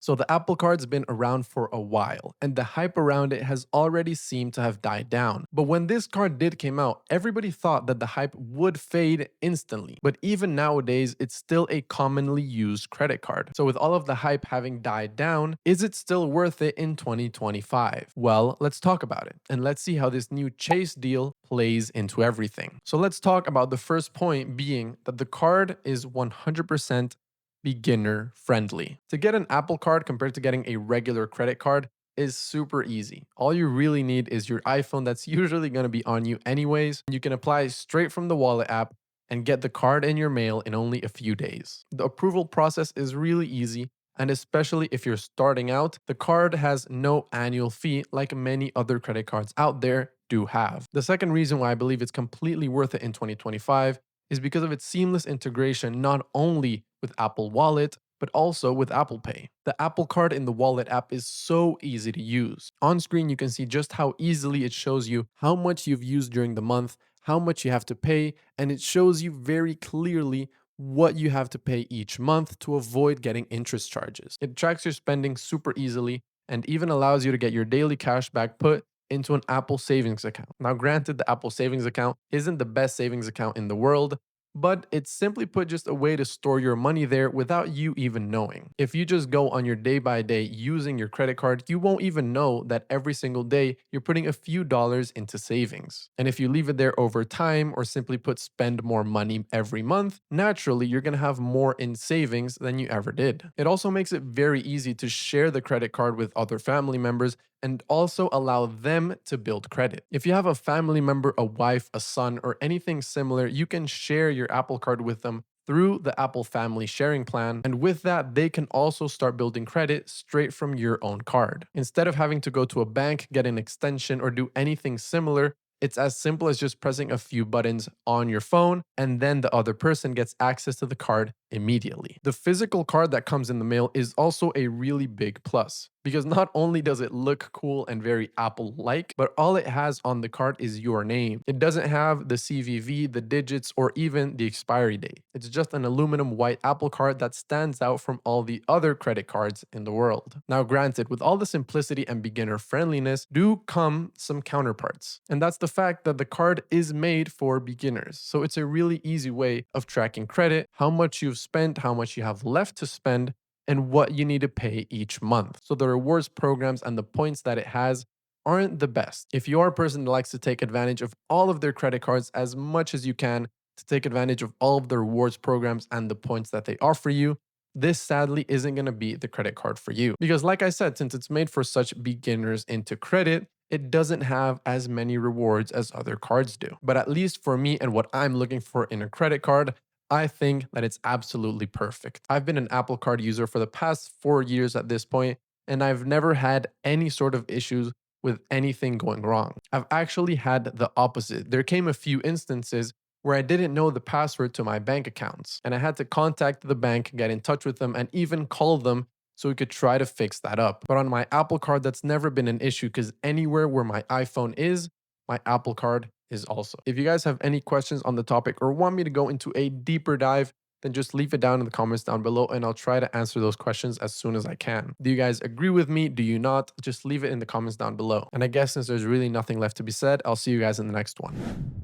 So the Apple Card's been around for a while, and the hype around it has already seemed to have died down. But when this card did came out, everybody thought that the hype would fade instantly. But even nowadays, it's still a commonly used credit card. So with all of the hype having died down, is it still worth it in 2025? Well, let's talk about it, and let's see how this new Chase deal plays into everything. So let's talk about the first point being that the card is 100% beginner friendly. To get an Apple Card compared to getting a regular credit card is super easy. All you really need is your iPhone that's usually going to be on you anyways. You can apply straight from the wallet app and get the card in your mail in only a few days. The approval process is really easy, and especially if you're starting out, the card has no annual fee like many other credit cards out there do have. The second reason why I believe it's completely worth it in 2025 is because of its seamless integration not only with Apple Wallet, but also with Apple Pay. The Apple Card in the Wallet app is so easy to use. On screen, you can see just how easily it shows you how much you've used during the month, how much you have to pay, and it shows you very clearly what you have to pay each month to avoid getting interest charges. It tracks your spending super easily and even allows you to get your daily cash back put into an Apple savings account. Now, granted, the Apple savings account isn't the best savings account in the world, but it's simply put just a way to store your money there without you even knowing. If you just go on your day by day using your credit card, you won't even know that every single day you're putting a few dollars into savings. And if you leave it there over time or simply put spend more money every month, naturally you're going to have more in savings than you ever did. It also makes it very easy to share the credit card with other family members and also allow them to build credit. If you have a family member, a wife, a son, or anything similar, you can share your Apple Card with them through the Apple Family Sharing Plan, and with that, they can also start building credit straight from your own card. Instead of having to go to a bank, get an extension, or do anything similar, it's as simple as just pressing a few buttons on your phone, and then the other person gets access to the card immediately. The physical card that comes in the mail is also a really big plus, because not only does it look cool and very Apple-like, but all it has on the card is your name. It doesn't have the CVV, the digits, or even the expiry date. It's just an aluminum white Apple card that stands out from all the other credit cards in the world. Now, granted, with all the simplicity and beginner friendliness do come some counterparts, and that's the fact that the card is made for beginners. So it's a really easy way of tracking credit, how much you've spent, how much you have left to spend, and what you need to pay each month. So the rewards programs and the points that it has aren't the best. If you are a person that likes to take advantage of all of their credit cards as much as you can, to take advantage of all of the rewards programs and the points that they offer you, this sadly isn't going to be the credit card for you. Because like I said, since it's made for such beginners into credit, it doesn't have as many rewards as other cards do. But at least for me and what I'm looking for in a credit card, I think that it's absolutely perfect. I've been an Apple Card user for the past 4 years at this point, and I've never had any sort of issues with anything going wrong. I've actually had the opposite. There came a few instances where I didn't know the password to my bank accounts, and I had to contact the bank, get in touch with them, and even call them so we could try to fix that up. But on my Apple Card, that's never been an issue because anywhere where my iPhone is, my Apple Card is also. If you guys have any questions on the topic or want me to go into a deeper dive, then just leave it down in the comments down below and I'll try to answer those questions as soon as I can. Do you guys agree with me? Do you not? Just leave it in the comments down below. And I guess since there's really nothing left to be said, I'll see you guys in the next one.